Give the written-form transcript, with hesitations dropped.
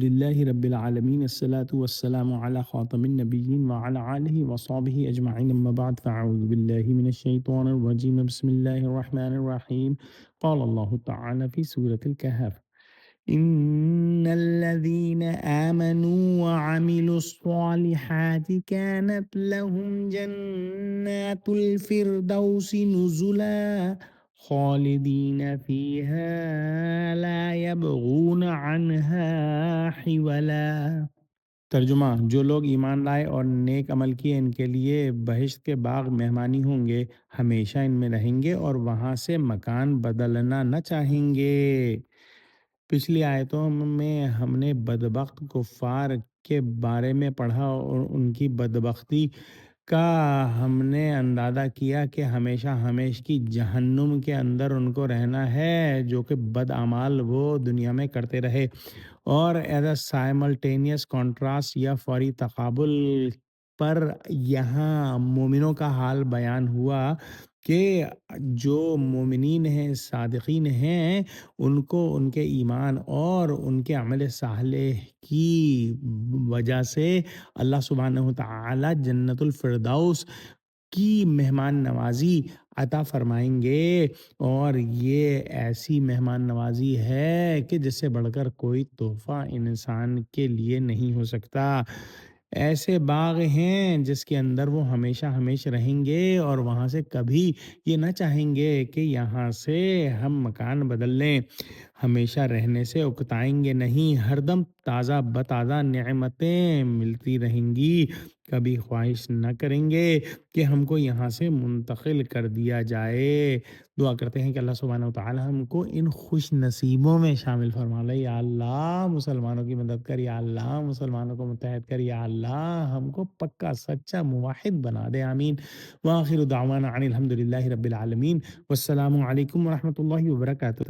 لله رب العالمين الصلاة والسلام على خاتم النبيين وعلى آله وصحبه أجمعين أما بعد فأعوذ بالله من الشيطان الرجيم بسم الله الرحمن الرحيم قال الله تعالى في سورة الكهف إن الذين آمنوا وعملوا الصالحات كانت لهم جنات الفردوس نزلا خالدين فيها لا يبغون عنها حولا۔ ترجمہ: جو لوگ ایمان لائے اور نیک عمل کیے ان کے لیے بہشت کے باغ مہمانی ہوں گے، ہمیشہ ان میں رہیں گے اور وہاں سے مکان بدلنا نہ چاہیں گے۔ پچھلی آیتوں میں ہم نے بدبخت کفار کے بارے میں پڑھا اور ان کی بدبختی کا ہم نے اندازہ کیا کہ ہمیشہ ہمیش کی جہنم کے اندر ان کو رہنا ہے، جو کہ بد اعمال وہ دنیا میں کرتے رہے۔ اور ایز اے سائملٹینیس کانٹراسٹ یا فوری تقابل پر یہاں مومنوں کا حال بیان ہوا کہ جو مومنین ہیں، صادقین ہیں، ان کو ان کے ایمان اور ان کے عمل صالح کی وجہ سے اللہ سبحانہ وتعالی جنت الفردوس کی مہمان نوازی عطا فرمائیں گے، اور یہ ایسی مہمان نوازی ہے کہ جس سے بڑھ کر کوئی تحفہ انسان کے لیے نہیں ہو سکتا۔ ایسے باغ ہیں جس کے اندر وہ ہمیشہ ہمیش رہیں گے اور وہاں سے کبھی یہ نہ چاہیں گے کہ یہاں سے ہم مکان بدل لیں۔ ہمیشہ رہنے سے اکتائیں گے نہیں، ہر دم تازہ بتازہ نعمتیں ملتی رہیں گی۔ کبھی خواہش نہ کریں گے کہ ہم کو یہاں سے منتقل کر دیا جائے۔ دعا کرتے ہیں کہ اللہ سبحانہ وتعالی ہم کو ان خوش نصیبوں میں شامل فرما لے۔ یا اللہ مسلمانوں کی مدد کر، یا اللہ مسلمانوں کو متحد کر، یا اللہ ہم کو پکا سچا موحد بنا دے، آمین۔ وآخر دعوانا عن الحمد للہ رب العالمین، والسلام علیکم ورحمۃ اللہ وبرکاتہ۔